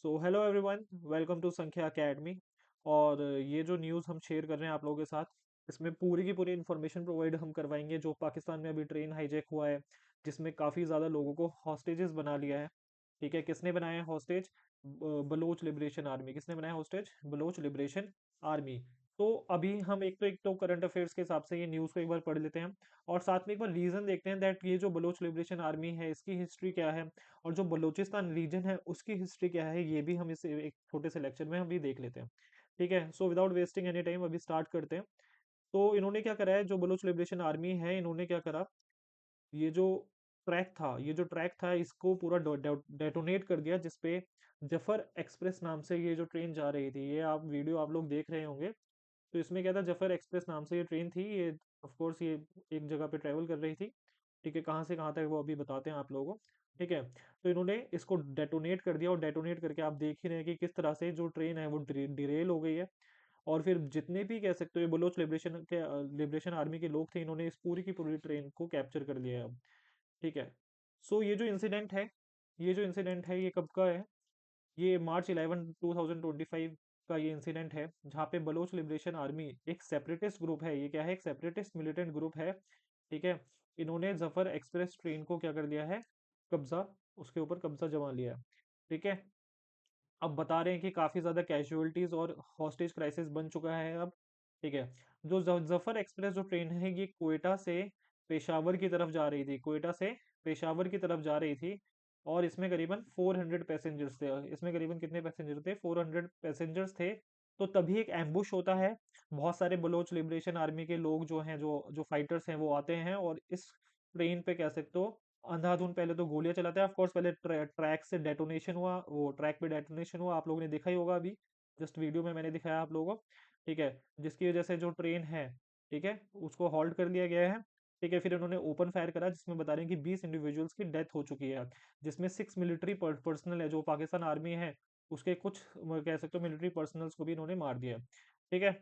So hello everyone, welcome to Sankhya academy. और ये जो न्यूज़ हम शेयर कर रहे हैं आप लोगों के साथ, इसमें पूरी की पूरी इन्फॉर्मेशन प्रोवाइड हम करवाएंगे। जो पाकिस्तान में अभी ट्रेन हाईजैक हुआ है, जिसमें काफ़ी ज़्यादा लोगों को हॉस्टेजेस बना लिया है। ठीक है, किसने बनाया है हॉस्टेज? Bloch liberation army. किसने बनाया हॉस्टेज? Bloch liberation army. तो अभी हम एक तो करंट अफेयर्स के हिसाब से ये न्यूज़ को एक बार पढ़ लेते हैं, और साथ में एक बार रीज़न देखते हैं दैट ये जो बलोच लिबरेशन आर्मी है इसकी हिस्ट्री क्या है, और जो बलूचिस्तान रीजन है उसकी हिस्ट्री क्या है, ये भी हम इस एक छोटे से लेक्चर में हम भी देख लेते हैं। ठीक है, so without wasting any time अभी स्टार्ट करते हैं। तो इन्होंने क्या करा है, जो बलूच लिबरेशन आर्मी है, इन्होंने क्या करा, ये जो ट्रैक था इसको पूरा डेटोनेट कर दिया, जिसपे जफर एक्सप्रेस नाम से ये जो ट्रेन जा रही थी, ये आप वीडियो आप लोग देख रहे होंगे। तो इसमें क्या था, जफर एक्सप्रेस नाम से ये ट्रेन थी, ये ऑफ कोर्स ये एक जगह पे ट्रेवल कर रही थी। ठीक है, कहाँ से कहाँ तक वो अभी बताते हैं आप लोगों को। ठीक है, तो इन्होंने इसको डेटोनेट कर दिया, और डेटोनेट करके आप देख ही रहे हैं कि किस तरह से जो ट्रेन है वो डिरेल हो गई है। और फिर जितने भी कह सकते हो ये बलोच लिबरेशन आर्मी के लोग थे, इन्होंने इस पूरी की पूरी ट्रेन को कैप्चर कर लिया है अब। ठीक है, सो ये जो इंसिडेंट है ये कब का है? ये मार्च 11 2025 का ये इंसिडेंट है, जहाँ पे बलोच लिबरेशन आर्मी एक सेपरेटिस्ट ग्रुप है। ये क्या है? एक सेपरेटिस्ट मिलिटेंट ग्रुप है। ठीक है, इन्होंने जफर एक्सप्रेस ट्रेन को क्या कर दिया है? कब्जा, उसके ऊपर कब्जा जमा लिया है। ठीक है, अब बता रहे हैं कि काफ़ी ज़्यादा कैजुअलिटीज़ और हॉस्टेज क्राइसिस बन चुका है अब। ठीक है, जो जफर एक्सप्रेस जो ट्रेन है ये कोयटा से पेशावर की तरफ जा रही थी, कोयटा से पेशावर की तरफ जा रही थी। और इसमें करीबन 400 पैसेंजर्स थे। इसमें करीबन कितने पैसेंजर थे? 400 पैसेंजर्स थे। तो तभी एक एम्बुश होता है, बहुत सारे बलोच लिबरेशन आर्मी के लोग जो हैं, जो जो फाइटर्स हैं, वो आते हैं और इस ट्रेन पे कह सकते हो अंधाधुंध पहले तो गोलियां चलाते हैं। ऑफ कोर्स पहले ट्रैक से डेटोनेशन हुआ, वो ट्रैक पे डेटोनेशन हुआ, आप लोगों ने देखा ही होगा अभी, जस्ट वीडियो में मैंने दिखाया आप लोगों को। ठीक है, जिसकी वजह से जो ट्रेन है, ठीक है, उसको हॉल्ट कर दिया गया है। ठीक है, फिर उन्होंने ओपन फायर करा, जिसमें बता रहे हैं कि 20 इंडिविजुअल्स की डेथ हो चुकी है, जिसमें 6 मिलिट्री पर्सनल है, जो पाकिस्तान आर्मी है उसके कुछ कह सकते हो मिलिट्री पर्सनल्स को भी इन्होंने मार दिया है। ठीक है,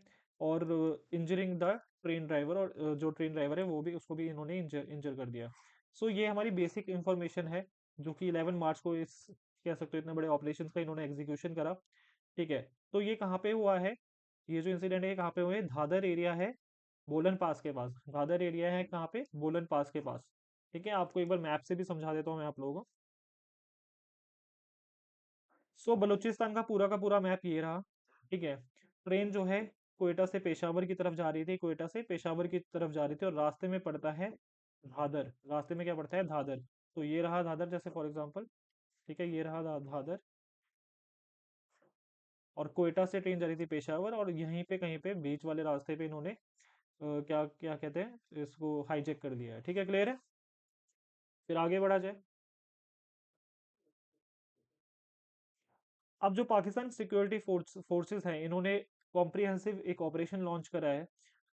और इंजरिंग द ट्रेन ड्राइवर, और जो ट्रेन ड्राइवर है वो भी, उसको भी इन्होंने इंजर कर दिया। सो ये हमारी बेसिक इंफॉर्मेशन है, जो कि 11 मार्च को इस कह सकते हो इतने बड़े ऑपरेशन का इन्होंने एग्जीक्यूशन करा। ठीक है, तो ये कहाँ पे हुआ है? ये जो इंसिडेंट है ये कहाँ पे हुआ है? धादर एरिया है, बोलन पास के पास। धादर एरिया है कहाँ पे? बोलन पास के पास। ठीक है, आपको एक बार मैप से भी समझा देता हूँ मैं आप लोगों को। सो बलूचिस्तान का पूरा मैप ये रहा। ठीक है, ट्रेन जो है कोयटा से पेशावर की तरफ जा रही थी, कोयटा से पेशावर की तरफ जा रही थी, और रास्ते में पड़ता है धादर। रास्ते में क्या पड़ता है? धादर। तो ये रहा धादर, जैसे फॉर एग्जांपल। ठीक है, ये रहा धादर, और कोयटा से ट्रेन जा रही थी पेशावर, और यहीं पे कहीं पे बीच वाले रास्ते पे इन्होंने क्या क्या कहते हैं इसको, हाईजैक कर दिया है। ठीक है, क्लियर है? फिर आगे बढ़ा जाए। अब जो पाकिस्तान सिक्योरिटी फोर्सेस हैं, इन्होंने कॉम्प्रिहेंसिव एक ऑपरेशन लॉन्च करा है,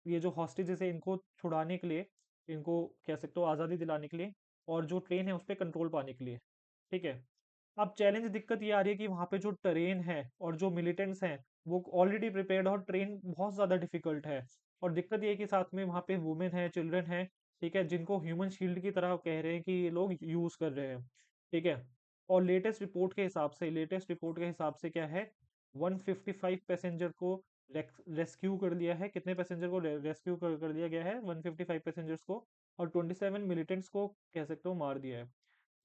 ये जो हॉस्टेजेस है इनको छुड़ाने के लिए, इनको कह सकते हो आज़ादी दिलाने के लिए, और जो ट्रेन है उस पर कंट्रोल पाने के लिए। ठीक है, अब चैलेंज दिक्कत ये आ रही है कि वहाँ पे जो ट्रेन है और जो मिलिटेंट्स हैं वो ऑलरेडी प्रिपेयर्ड, और ट्रेन बहुत ज़्यादा डिफिकल्ट है। और दिक्कत ये है कि साथ में वहाँ पे वुमेन है, चिल्ड्रन है, ठीक है, जिनको ह्यूमन शील्ड की तरह कह रहे हैं कि ये लोग यूज़ कर रहे हैं। ठीक है, और लेटेस्ट रिपोर्ट के हिसाब से क्या है, 155 पैसेंजर को रेस्क्यू कर दिया है। कितने पैसेंजर को रेस्क्यू कर दिया गया है? 155 पैसेंजर्स को, और 27 मिलिटेंट्स को कह सकते हो मार दिया है।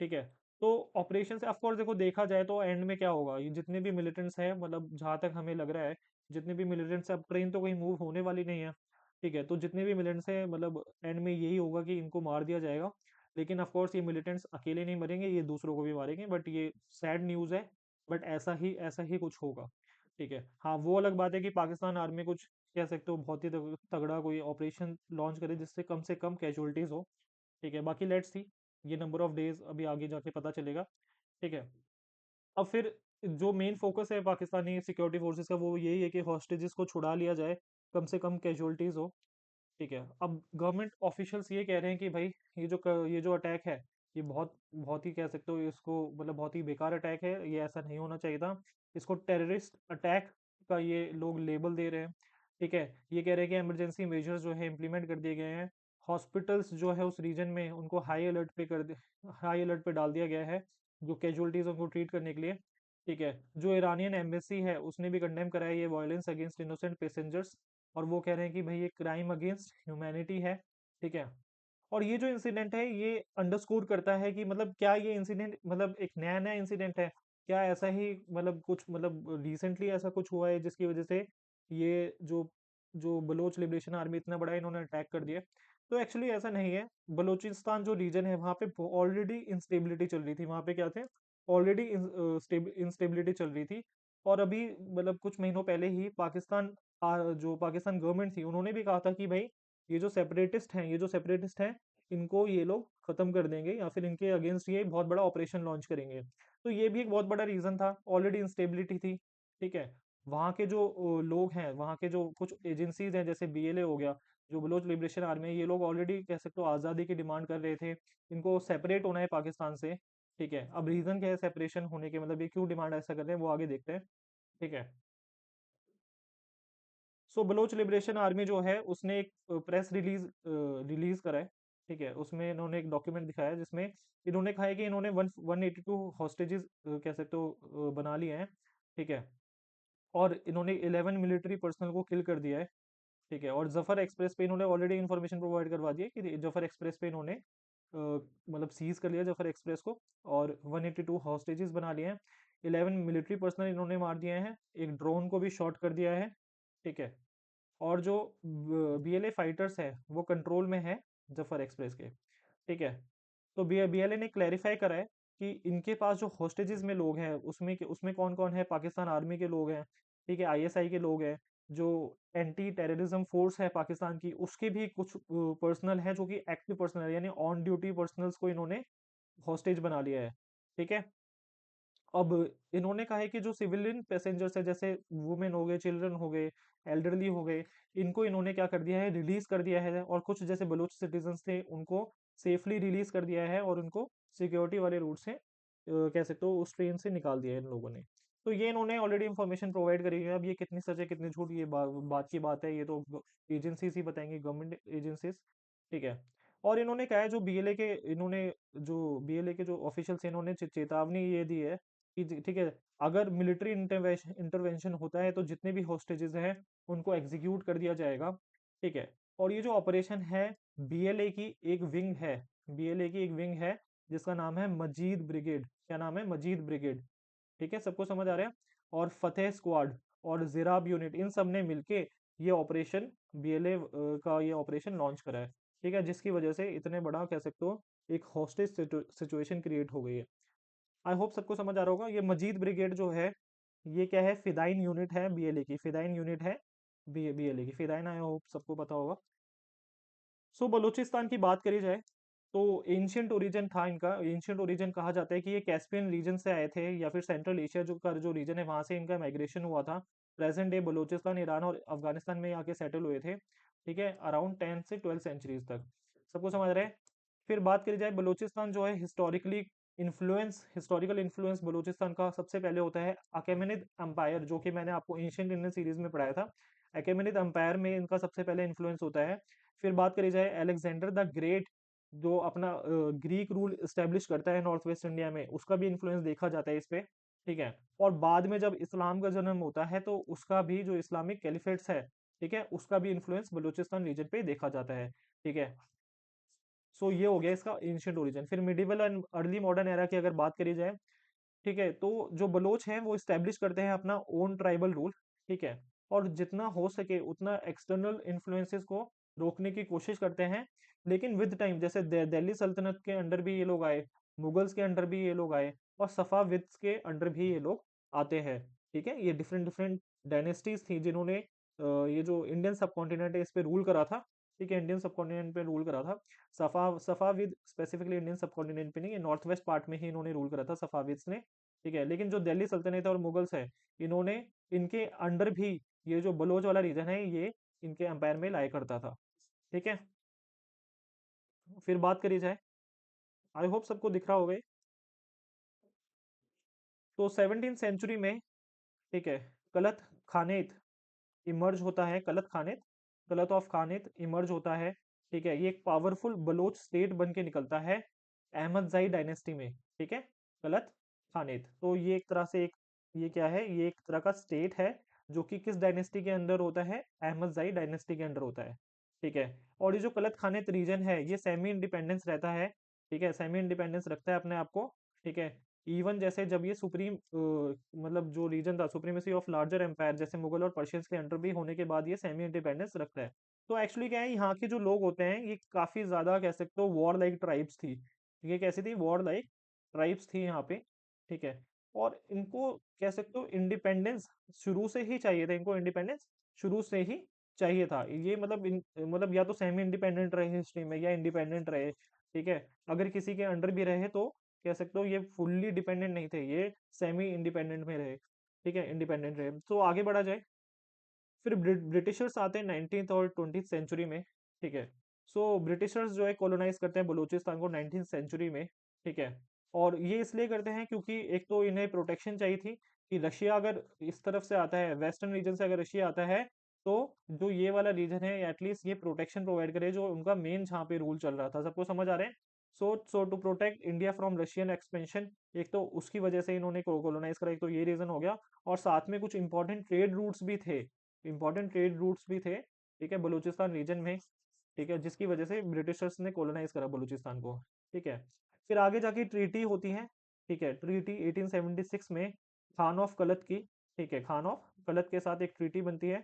ठीक है, तो ऑपरेशन से ऑफकोर्स देखो, देखा जाए तो एंड में क्या होगा, ये जितने भी मिलिटेंट्स हैं, मतलब जहां तक हमें लग रहा है, जितने भी मिलिटेंट्स, अब ट्रेन तो कहीं मूव होने वाली नहीं है। ठीक है, तो जितने भी मिलिटेंट्स हैं, मतलब एंड में यही होगा कि इनको मार दिया जाएगा। लेकिन ऑफकोर्स ये मिलिटेंट्स अकेले नहीं मरेंगे, ये दूसरों को भी मारेंगे, बट ये सैड न्यूज़ है। बट ऐसा ही कुछ होगा। ठीक है, हाँ, वो अलग बात है कि पाकिस्तान आर्मी कुछ कह सकते हो बहुत ही तगड़ा कोई ऑपरेशन लॉन्च करे जिससे कम से कम कैजुअलिटीज हो। ठीक है, बाकी लेट्स सी, ये नंबर ऑफ डेज अभी आगे जाके पता चलेगा। ठीक है, अब फिर जो मेन फोकस है पाकिस्तानी सिक्योरिटी फोर्सेस का, वो यही है कि हॉस्टेजेस को छुड़ा लिया जाए, कम से कम कैजुअलिटीज हो। ठीक है, अब गवर्नमेंट ऑफिशियल्स ये कह रहे हैं कि भाई ये जो अटैक है, ये बहुत बहुत ही कह सकते हो इसको, मतलब बहुत ही बेकार अटैक है, ये ऐसा नहीं होना चाहिए था। इसको टेररिस्ट अटैक का ये लोग लेबल दे रहे हैं। ठीक है, ये कह रहे हैं कि इमरजेंसी मेजर्स जो है इम्प्लीमेंट कर दिए गए हैं। हॉस्पिटल्स जो है उस रीजन में उनको हाई अलर्ट पे डाल दिया गया है, जो कैजुअलिटीज उनको ट्रीट करने के लिए। ठीक है। जो ईरानियन एम्बेसी है उसने भी कंडेम करा है ये वायलेंस अगेंस्ट इनोसेंट पैसेंजर्स, और वो कह रहे हैं कि भाई ये क्राइम अगेंस्ट ह्यूमैनिटी है। ठीक है। और ये जो इंसिडेंट है ये अंडरस्कोर करता है कि मतलब क्या ये इंसिडेंट मतलब एक नया नया इंसिडेंट है, क्या ऐसा ही मतलब कुछ मतलब रिसेंटली ऐसा कुछ हुआ है जिसकी वजह से ये जो जो बलोच लिबरेशन आर्मी इतना बड़ा इन्होंने अटैक कर दिया। तो एक्चुअली ऐसा नहीं है। बलूचिस्तान जो रीजन है वहाँ पे ऑलरेडी इंस्टेबिलिटी चल रही थी, वहाँ पे क्या थे, ऑलरेडी इंस्टेबिलिटी चल रही थी। और अभी मतलब कुछ महीनों पहले ही पाकिस्तान जो पाकिस्तान गवर्नमेंट थी उन्होंने भी कहा था कि भाई ये जो सेपरेटिस्ट हैं इनको ये लोग खत्म कर देंगे या फिर इनके अगेंस्ट ये बहुत बड़ा ऑपरेशन लॉन्च करेंगे। तो ये भी एक बहुत बड़ा रीजन था, ऑलरेडी इंस्टेबिलिटी थी। ठीक है। वहाँ के जो लोग हैं, वहाँ के जो कुछ एजेंसीज हैं जैसे बीएलए हो गया, जो बलोच लिबरेशन आर्मी है, ये लोग ऑलरेडी कह सकते हो आज़ादी की डिमांड कर रहे थे, इनको सेपरेट होना है पाकिस्तान से। ठीक है। अब रीजन क्या है सेपरेशन होने के, मतलब ये क्यों डिमांड ऐसा कर रहे हैं वो आगे देखते हैं। ठीक है। सो बलोच लिबरेशन आर्मी जो है उसने एक प्रेस रिलीज करा है। ठीक है। उसमें इन्होंने एक डॉक्यूमेंट दिखाया है जिसमें इन्होंने कहा है कि इन्होंने 182 हॉस्टेजेस कह सकते हो बना लिए हैं। ठीक है। और इन्होंने 11 मिलिट्री पर्सनल को किल कर दिया है। ठीक है। और जफर एक्सप्रेस पे इन्होंने ऑलरेडी इन्फॉर्मेशन प्रोवाइड करवा दी है कि जफर एक्सप्रेस पे इन्होंने मतलब सीज कर लिया जफर एक्सप्रेस को, और 182 हॉस्टेजेस बना लिए हैं। 11 मिलिट्री पर्सनल इन्होंने मार दिए हैं, एक ड्रोन को भी शॉट कर दिया है। ठीक है। और जो बीएलए फाइटर्स है वो कंट्रोल में है जफर एक्सप्रेस के। ठीक है। तो बीएलए ने क्लैरिफाई करा है कि इनके पास जो होस्टेजेस में लोग हैं उसमें कौन कौन है, पाकिस्तान आर्मी के लोग हैं। ठीक है। आईएसआई के लोग हैं, जो एंटी टेररिज्म फोर्स है पाकिस्तान की उसके भी कुछ पर्सनल है जो कि एक्टिव पर्सनल है, यानी ऑन ड्यूटी पर्सनल्स को इन्होंने हॉस्टेज बना लिया है। ठीक है। अब इन्होंने कहा है कि जो सिविलियन पैसेंजर्स है जैसे वुमेन हो गए, चिल्ड्रन हो गए, एल्डरली हो गए, इनको इन्होंने क्या कर दिया है, रिलीज कर दिया है। और कुछ जैसे बलूच सिटीजन्स थे उनको सेफली रिलीज कर दिया है और उनको सिक्योरिटी वाले रूट से कह सकते हो उस ट्रेन से निकाल दिया है इन लोगों ने। तो ये इन्होंने ऑलरेडी इन्फॉर्मेशन प्रोवाइड करी है। अब ये कितनी सच है कितनी झूठ, ये बात की बात है, ये तो एजेंसीज ही बताएंगी, गवर्नमेंट एजेंसीज। ठीक है। और इन्होंने कहा है जो बीएलए के इन्होंने जो बीएलए के जो ऑफिशियल्स इन्होंने चेतावनी ये दी है कि ठीक है, अगर मिलिट्री इंटरवेंशन होता है तो जितने भी होस्टेजेस हैं उनको एग्जीक्यूट कर दिया जाएगा। ठीक है। और ये जो ऑपरेशन है, बीएलए की एक विंग है, बीएलए की एक विंग है जिसका नाम है मजीद ब्रिगेड। क्या नाम है? मजीद ब्रिगेड। ठीक है, सबको समझ आ रहा है? और फतेह स्क्वाड और जिराब यूनिट इन सब ने मिलके ये ऑपरेशन बीएलए का ये ऑपरेशन लॉन्च करा है। ठीक है। जिसकी वजह से इतने बड़ा कह सकते हो एक हॉस्टेज सिचुएशन क्रिएट हो गई है। आई होप सबको समझ आ रहा होगा। ये मजीद ब्रिगेड जो है ये क्या है, फिदाइन यूनिट है बीएलए की, फिदाइन यूनिट है बीएलए की, फिदाइन, आई होप सबको पता होगा। सो बलूचिस्तान की बात करी जाए तो एंशियंट ओरिजिन था इनका, एंशियंट ओरिजिन कहा जाता है कि ये कैस्पियन रीजन से आए थे या फिर सेंट्रल एशिया जो रीजन है वहां से इनका माइग्रेशन हुआ था। प्रेजेंट डे बलूचिस्तान ईरान और अफगानिस्तान में आके सेटल हुए थे। ठीक है। अराउंड 10 से 12 सेंचुरीज तक। सबको समझ रहे हैं? फिर बात करी जाए बलूचिस्तान जो है हिस्टोरिकल इन्फ्लुएंस बलूचिस्तान का सबसे पहले होता है अकेमेनिद अंपायर, जो कि मैंने आपको एंशियंट इंडियन सीरीज में पढ़ाया था। अकेमेनिद अंपायर में इनका सबसे पहले इन्फ्लुएंस होता है। फिर बात करी जाए अलेक्जेंडर द ग्रेट, जो अपना ग्रीक रूल स्टेब्लिश करता है नॉर्थ वेस्ट इंडिया में, उसका भी इन्फ्लुएंस देखा जाता है इस पे। ठीक है। और बाद में जब इस्लाम का जन्म होता है तो उसका भी जो इस्लामिक कैलिफेट्स है, ठीक है, उसका भी इन्फ्लुएंस बलूचिस्तान रीजन पे देखा जाता है। ठीक है। सो ये हो गया इसका एंशियंट ओरिजिन। फिर medieval and early modern era की अगर बात करी जाए, ठीक है, तो जो बलोच हैं वो इस्टेब्लिश करते हैं अपना ओन ट्राइबल रूल। ठीक है। और जितना हो सके उतना एक्सटर्नल इन्फ्लुएंसेस को रोकने की कोशिश करते हैं। लेकिन विद टाइम जैसे दिल्ली सल्तनत के अंडर भी ये लोग आए, मुगल्स के अंडर भी ये लोग आए, और सफाविद्स के अंडर भी ये लोग आते हैं। ठीक है। ये डिफरेंट डिफरेंट डायनेस्टीज थी जिन्होंने ये जो इंडियन सब कॉन्टिनेंट है इस पे रूल करा था। ठीक है। इंडियन सब कॉन्टिनेंट पे रूल करा था। सफाविद स्पेसिफिकली इंडियन सब कॉन्टिनेंट पे नहीं, नॉर्थ वेस्ट पार्ट में ही इन्होंने रूल करा था सफाविद्स ने। ठीक है। लेकिन जो दिल्ली सल्तनत और मुगल्स है, इन्होंने इनके अंडर भी ये जो बलोच वाला रीजन है ये इनके अंपायर में लाया करता था। ठीक है। फिर बात करी जाए, आई होप सबको दिख रहा होगा ये। तो 17th सेंचुरी में, ठीक है, कलत खानेत इमर्ज होता है, कलत खानेत, कलत ऑफ खानेत इमर्ज होता है। ठीक है। ये एक पावरफुल बलोच स्टेट बन के निकलता है अहमद जाई डायनेस्टी में। ठीक है। कलत खानेत, तो ये एक तरह से एक ये क्या है, ये एक तरह का स्टेट है जो कि किस डायनेस्टी के अंडर होता है, अहमदजाई डायनेस्टी के अंडर होता है। ठीक है। और ये जो कलत खानित रीजन है ये सेमी इंडिपेंडेंस रहता है। ठीक है, सेमी इंडिपेंडेंस रखता है अपने आप को। ठीक है। इवन जैसे जब ये सुप्रीम मतलब जो रीजन था, सुप्रीमेसी ऑफ लार्जर एम्पायर जैसे मुगल और पर्शियंस के अंडर भी होने के बाद ये सेमी इंडिपेंडेंस रखता है। तो एक्चुअली क्या है, यहाँ के जो लोग होते हैं ये काफी ज्यादा कह सकते हो वॉर लाइक ट्राइब्स थी। ये कैसी थी, वॉर लाइक ट्राइब्स थी यहाँ पे। ठीक है। और इनको कह सकते हो इंडिपेंडेंस शुरू से ही चाहिए था, इनको इंडिपेंडेंस शुरू से ही चाहिए था। ये मतलब मतलब या तो सेमी इंडिपेंडेंट रहे हिस्ट्री में या इंडिपेंडेंट रहे। ठीक है। अगर किसी के अंडर भी रहे तो कह सकते हो ये फुल्ली डिपेंडेंट नहीं थे, ये सेमी इंडिपेंडेंट में रहे। ठीक है, इंडिपेंडेंट रहे। तो आगे बढ़ा जाए। फिर ब्रिटिशर्स आते हैं 19th और 20th सेंचुरी में। ठीक है। सो ब्रिटिशर्स जो है कॉलोनाइज करते हैं बलूचिस्तान को 19th सेंचुरी में। ठीक है। और ये इसलिए करते हैं क्योंकि एक तो इन्हें प्रोटेक्शन चाहिए थी कि रशिया अगर इस तरफ से आता है, वेस्टर्न रीजन से अगर रशिया आता है, तो जो ये वाला रीजन है एटलीस्ट ये प्रोटेक्शन प्रोवाइड करे, जो उनका मेन जहाँ पे रूल चल रहा था। सबको समझ आ रहे हैं। So to protect India from Russian expansion, एक तो उसकी वजह से इन्होंने कॉलोनाइज करा, एक तो ये रीजन हो गया। और साथ में कुछ इंपॉर्टेंट ट्रेड रूट्स भी थे, इंपॉर्टेंट ट्रेड रूट्स भी थे। ठीक है, बलूचिस्तान रीजन में। ठीक है, जिसकी वजह से ब्रिटिशर्स ने कॉलोनाइज करा बलूचिस्तान को। ठीक है। फिर आगे जाके ट्रीटी होती है। ठीक है, ट्रीटी 1876 में खान ऑफ कलत की। ठीक है, खान ऑफ कलत के साथ एक ट्रीटी बनती है।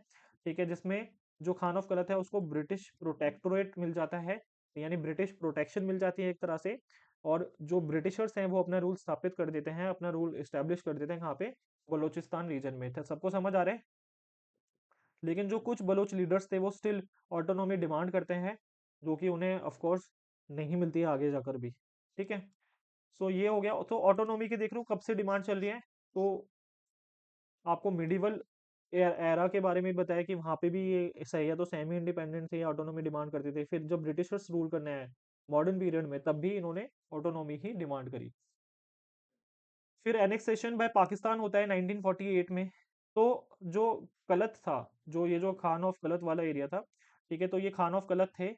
ठीक है, जिसमें जो खान ऑफ कलत है उसको ब्रिटिश प्रोटेक्टोरेट मिल जाता है, यानी ब्रिटिश प्रोटेक्शन मिल जाती है एक तरह से। और जो ब्रिटिशर्स हैं वो अपना रूल स्थापित कर देते हैं, अपना रूल इस्टेब्लिश कर देते हैं कहाँ पे, बलूचिस्तान रीजन में। तो सबको समझ आ रहा है। लेकिन जो कुछ बलोच लीडर्स थे वो स्टिल ऑटोनॉमी डिमांड करते हैं, जो कि उन्हें ऑफ कोर्स नहीं मिलती है आगे जाकर भी। ठीक है। सो ये हो गया। तो ऑटोनॉमी की देख रहे हो कब से डिमांड चल रही है। तो आपको मिडिवल एरा के बारे में बताया कि वहां पे भी ये सही है, तो सेमी इंडिपेंडेंट थे, ऑटोनॉमी डिमांड करते थे। फिर जब ब्रिटिशर्स रूल करने आए मॉडर्न पीरियड में, तब भी इन्होंने ऑटोनॉमी ही डिमांड करी। फिर एनेक्सेशन बाय पाकिस्तान होता है 1948 में। तो जो कलत था, जो ये जो खान ऑफ कलत वाला एरिया था, ठीक है, तो ये खान ऑफ कलत थे।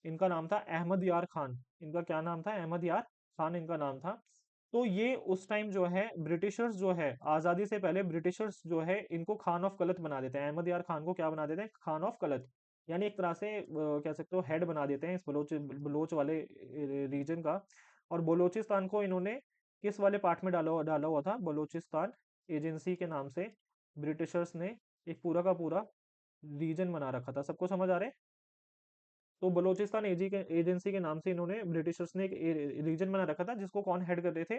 इनका नाम था अहमद यार खान। इनका क्या नाम था, अहमद यार खान इनका नाम था। तो ये उस टाइम जो है ब्रिटिशर्स जो है आजादी से पहले ब्रिटिशर्स जो है इनको खान ऑफ कलत बना देते हैं। अहमद यार खान को क्या बना देते हैं, खान ऑफ कलत। यानी एक तरह से कह सकते हो हेड बना देते हैं इस बलोच बलोच वाले रीजन का। और बलोचिस्तान को इन्होंने किस वाले पार्ट में डाला डाला हुआ था, बलोचिस्तान एजेंसी के नाम से ब्रिटिशर्स ने एक पूरा का पूरा रीजन बना रखा था। सबको समझ आ रहा है। तो बलोचिस्तान एजेंसी के नाम से इन्होंने ब्रिटिशर्स ने एक रीजन बना रखा था, जिसको कौन हेड कर रहे थे,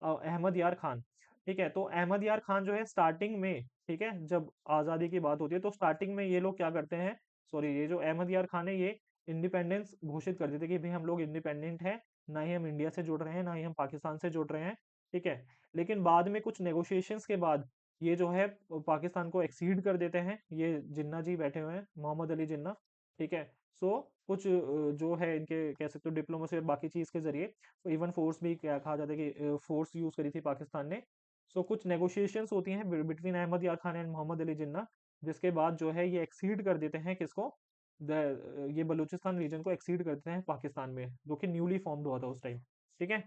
अहमद यार खान। ठीक है। तो अहमद यार खान जो है स्टार्टिंग में, ठीक है, जब आज़ादी की बात होती है तो स्टार्टिंग में ये लोग क्या करते हैं, सॉरी, ये जो अहमद यार खान है ये इंडिपेंडेंस घोषित कर देते कि भाई हम लोग इंडिपेंडेंट हैं, ना ही हम इंडिया से जुड़ रहे हैं ना ही हम पाकिस्तान से जुड़ रहे हैं। ठीक है। लेकिन बाद में कुछ नेगोशिएशंस के बाद ये जो है पाकिस्तान को एक्सीड कर देते हैं। ये जिन्ना जी बैठे हुए हैं, मोहम्मद अली जिन्ना। ठीक है। सो कुछ जो है इनके कह सकते हो डिप्लोमेसी और बाकी चीज के जरिए, इवन फोर्स भी क्या कहा जाता है कि फोर्स यूज करी थी पाकिस्तान ने। सो कुछ नेगोशिएशंस होती हैं बिटवीन अहमद यार खान एंड मोहम्मद अली जिन्ना, जिसके बाद जो है ये एक्सीड कर देते हैं किसको, ये बलूचिस्तान रीजन को एक्सीड कर देते हैं पाकिस्तान में, जो कि न्यूली फॉर्म्ड हुआ था उस टाइम। ठीक है।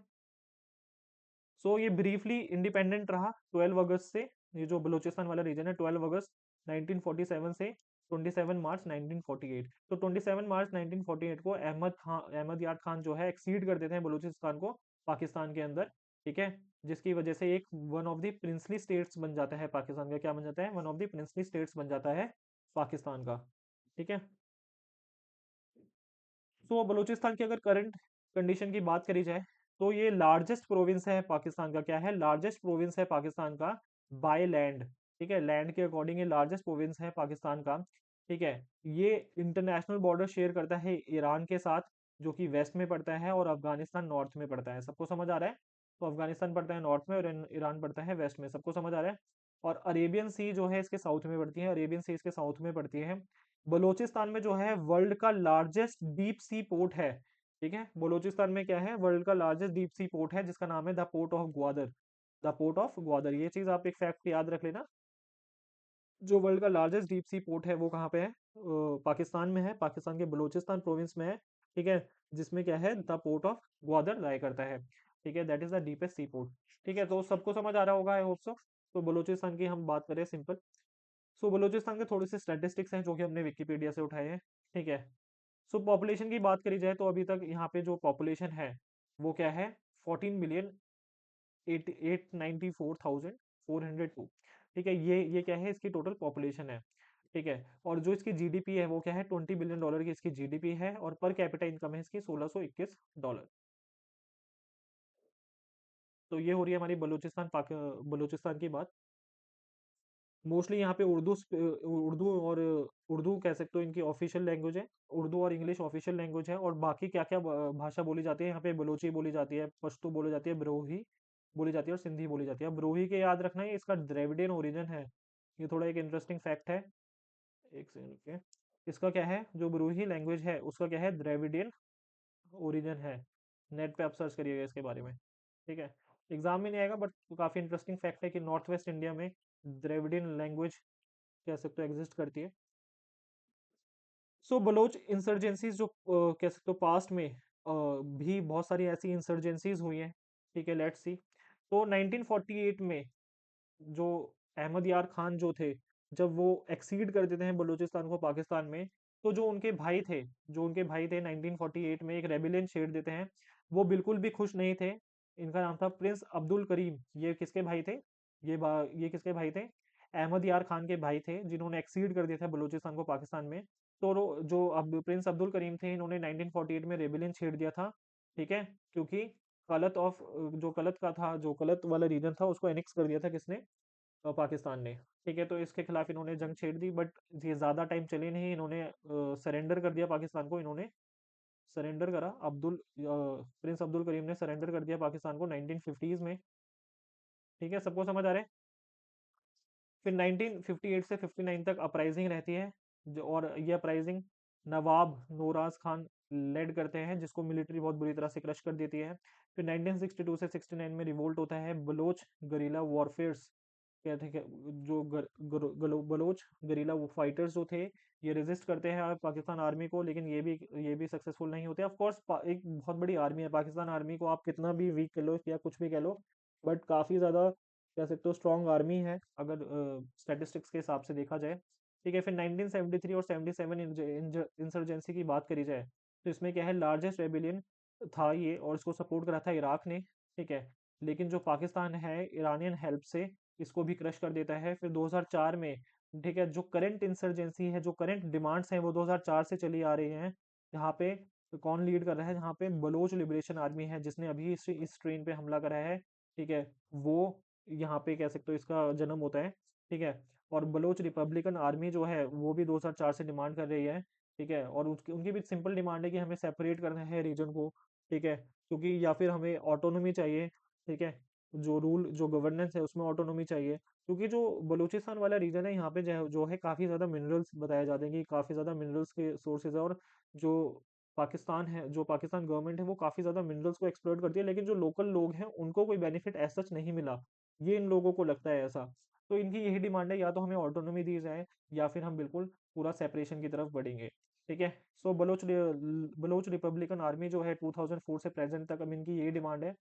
सो ये ब्रीफली इंडिपेंडेंट रहा 12 अगस्त से। ये जो बलूचिस्तान वाला रीजन है 12 अगस्त 1947 से 27 मार्च 1948। तो 27 मार्च 1948 को अहमद यार खान जो है एक्सीड कर देते हैं बलूचिस्तान को पाकिस्तान के अंदर। ठीक है। जिसकी वजह से एक one of the princely states बन जाता है पाकिस्तान का, क्या बन जाता है, one of the princely states बन जाता है पाकिस्तान का। ठीक है। तो बलूचिस्तान की अगर करंट कंडीशन की बात करी जाए, तो ये लार्जेस्ट प्रोविंस है पाकिस्तान का, क्या है, लार्जेस्ट प्रोविंस है पाकिस्तान का बाय लैंड। ठीक है, लैंड के अकॉर्डिंग ये लार्जेस्ट प्रोविंस है पाकिस्तान का। ठीक है। ये इंटरनेशनल बॉर्डर शेयर करता है ईरान के साथ, जो कि वेस्ट में पड़ता है, और अफगानिस्तान नॉर्थ में पड़ता है। सबको समझ आ रहा है। तो अफगानिस्तान पड़ता है नॉर्थ में और ईरान पड़ता है वेस्ट में। सबको समझ आ रहा है। और अरेबियन सी जो है इसके साउथ में पड़ती है, अरेबियन सी इसके साउथ में पड़ती है। बलूचिस्तान में जो है वर्ल्ड का लार्जेस्ट डीप सी पोर्ट है। ठीक है, बलूचिस्तान में क्या है, वर्ल्ड का लार्जेस्ट डीप सी पोर्ट है, जिसका नाम है the port of Gwadar. The port of Gwadar, ये चीज आप एक फैक्ट याद रख लेना। जो वर्ल्ड का लार्जेस्ट डीप सी पोर्ट है वो कहाँ पे है, पाकिस्तान में है, पाकिस्तान के बलूचिस्तान प्रोविंस में है। ठीक है। जिसमें क्या है, द पोर्ट ऑफ ग्वादर लाया करता है। ठीक है, that is the deepest sea port. ठीक है, तो सबको समझ आ रहा होगा आई होप सो। तो बलूचिस्तान की हम बात करें सिंपल। सो बलूचिस्तान के थोड़े से स्टैटिस्टिक्स हैं जो कि हमने विकिपीडिया से उठाए हैं। ठीक है। सो पॉपुलेशन की बात करी जाए तो अभी तक यहाँ पे जो पॉपुलेशन है वो क्या है, 14,894,402। ठीक है, ये क्या है, इसकी टोटल पॉपुलेशन है। ठीक है। और जो इसकी जीडीपी है वो क्या है, $20 बिलियन की इसकी जीडीपी है, और पर कैपिटा इनकम है इसकी $1621। तो ये हो रही है हमारी बलूचिस्तान की बात। मोस्टली यहाँ पे उर्दू और उर्दू कह सकते हो इनकी ऑफिशियल लैंग्वेज है। उर्दू और इंग्लिश ऑफिशियल लैंग्वेज है, और बाकी क्या क्या भाषा बोली जाती है यहाँ पे, बलोची बोली जाती है, पश्तो बोली जाती है, ब्रोही बोली जाती है, और सिंधी बोली जाती है। ब्रोही के याद रखना है, इसका द्रविडियन ओरिजिन है। ये थोड़ा एक इंटरेस्टिंग फैक्ट है। एक सेकंड के, इसका क्या है, जो ब्रूही लैंग्वेज है उसका क्या है, द्रविडियन ओरिजिन है। नेट पे आप सर्च करिएगा इसके बारे में। ठीक है। एग्जाम में नहीं आएगा, बट काफी इंटरेस्टिंग फैक्ट है कि नॉर्थ वेस्ट इंडिया में द्रविडियन लैंग्वेज कह सकते हो एग्जिस्ट करती है। सो बलोच इंसर्जेंसीज जो कह सकते हो पास्ट में भी बहुत सारी ऐसी इंसर्जेंसीज हुई हैं। ठीक है, लेट्स सी। तो 1948 में जो अहमद यार खान जो थे, जब वो एक्सीड कर देते हैं बलूचिस्तान को पाकिस्तान में, तो जो उनके भाई थे 1948 में एक रेबिलियन छेड़ देते हैं। वो बिल्कुल भी खुश नहीं थे। इनका नाम था प्रिंस अब्दुल करीम। ये किसके भाई थे, ये किसके भाई थे, अहमद यार खान के भाई थे, जिन्होंने एक्सीड कर दिया था बलूचिस्तान को पाकिस्तान में। तो जो अब प्रिंस अब्दुल करीम थे, इन्होंने 1948 में रेबिलियन छेड़ दिया था। ठीक है, क्योंकि कलत ऑफ जो कलत का था, जो कलत वाला रीजन था, उसको एनेक्स कर दिया था किसने, पाकिस्तान ने। ठीक है, तो इसके खिलाफ इन्होंने जंग छेड़ दी, बट ये ज़्यादा टाइम चली नहीं, इन्होंने सरेंडर कर दिया पाकिस्तान को। इन्होंने सरेंडर करा, प्रिंस अब्दुल करीम ने सरेंडर कर दिया पाकिस्तान को 1950s में। ठीक है, सबको समझ आ रहा है। फिर 1958 से 59 तक अपराइजिंग रहती है, और ये अपराइजिंग नवाब नौराज खान लेड करते हैं, जिसको मिलिट्री बहुत बुरी तरह से क्रश कर देती है। फिर 1962 से 69 में रिवोल्ट होता है, बलोच गरिला वॉरफेयर्स कहते हैं जो बलोच गरिला फाइटर्स जो थे, ये रेजिस्ट करते हैं पाकिस्तान आर्मी को, लेकिन ये भी सक्सेसफुल नहीं होते। ऑफ कोर्स एक बहुत बड़ी आर्मी है पाकिस्तान आर्मी को, आप कितना भी वीक कह लो या कुछ भी कह लो, बट काफ़ी ज़्यादा कह सकते हो स्ट्रॉन्ग आर्मी है, अगर स्टैटिस्टिक्स के हिसाब से देखा जाए। ठीक है, फिर 1973 और 77 इंसर्जेंसी की बात करी जाए, तो इसमें क्या है, लार्जेस्ट रेबिलियन था ये, और इसको सपोर्ट करा था इराक ने। ठीक है, लेकिन जो पाकिस्तान है ईरानियन हेल्प से इसको भी क्रश कर देता है। फिर 2004 में, ठीक है, जो करंट इंसर्जेंसी है, जो करंट डिमांड्स हैं, वो 2004 से चली आ रही हैं। यहाँ पे कौन लीड कर रहा है, यहाँ पे बलोच लिबरेशन आर्मी है, जिसने अभी इस ट्रेन पे हमला करा है। ठीक है, वो यहाँ पे कह सकते हो इसका जन्म होता है। ठीक है, और बलोच रिपब्लिकन आर्मी जो है वो भी 2004 से डिमांड कर रही है। ठीक है, और उसकी उनकी भी सिंपल डिमांड है कि हमें सेपरेट करना है रीजन को। ठीक है, क्योंकि या फिर हमें ऑटोनॉमी चाहिए। ठीक है, जो गवर्नेंस है उसमें ऑटोनॉमी चाहिए, क्योंकि जो बलूचिस्तान वाला रीजन है यहाँ पे जो है काफ़ी ज़्यादा मिनरल्स बताए जाते हैं कि काफ़ी ज़्यादा मिनरल्स के सोर्सेज है। और जो जो पाकिस्तान गवर्नमेंट है वो काफ़ी ज़्यादा मिनरल्स को एक्सप्लोर करती है, लेकिन जो लोकल लोग हैं उनको कोई बेनिफिट एज सच नहीं मिला। ये इन लोगों को लगता है ऐसा। तो इनकी यही डिमांड है, या तो हमें ऑटोनॉमी दी जाए, या फिर हम बिल्कुल पूरा सेपरेशन की तरफ बढ़ेंगे। ठीक है। सो बलोच रिपब्लिकन आर्मी जो है 2004 से प्रेजेंट तक, अब इनकी यही डिमांड है।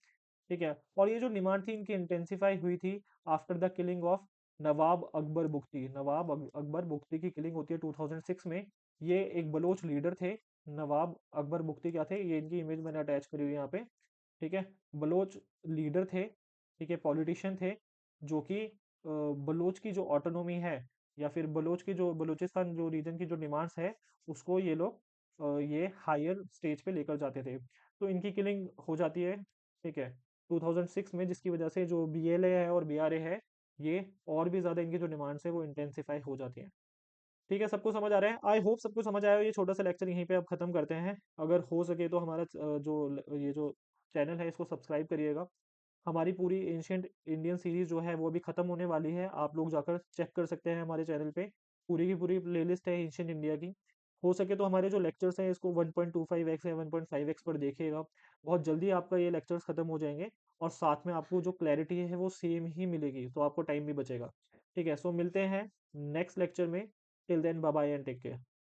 ठीक है, और ये जो डिमांड थी इनकी इंटेंसिफाई हुई थी आफ्टर द किलिंग ऑफ नवाब अकबर बुख्ती की किलिंग होती है 2006 में। ये एक बलोच लीडर थे। नवाब अकबर बुख्ती क्या थे, ये इनकी इमेज मैंने अटैच करी हुई है यहाँ पे। ठीक है, बलोच लीडर थे। ठीक है, पॉलिटिशियन थे, जो कि बलोच की जो ऑटोनॉमी है, या फिर बलोचिस्तान जो रीजन की जो डिमांड्स है, उसको ये लोग ये हायर स्टेज पे लेकर जाते थे। तो इनकी किलिंग हो जाती है। ठीक है, 2006 में, जिसकी वजह से जो बीएलए है और बीआरए है, ये और भी ज़्यादा इनकी जो डिमांड्स है वो इंटेंसिफाई हो जाती हैं। ठीक है, सबको समझ आ रहा है, आई होप सबको समझ आया हो। ये छोटा सा लेक्चर यहीं पे अब खत्म करते हैं। अगर हो सके तो हमारा ये जो चैनल है इसको सब्सक्राइब करिएगा। हमारी पूरी एंशिएंट इंडियन सीरीज जो है वो अभी खत्म होने वाली है, आप लोग जाकर चेक कर सकते हैं हमारे चैनल पे। पूरी की पूरी प्लेलिस्ट है एंशिएंट इंडिया की। हो सके तो हमारे जो लेक्चर्स हैं इसको 1.25x या 1.5x पर देखिएगा। बहुत जल्दी आपका ये लेक्चर्स खत्म हो जाएंगे, और साथ में आपको जो क्लैरिटी है वो सेम ही मिलेगी, तो आपको टाइम भी बचेगा। ठीक है, सो मिलते हैं नेक्स्ट लेक्चर में। Till then bye bye and take care.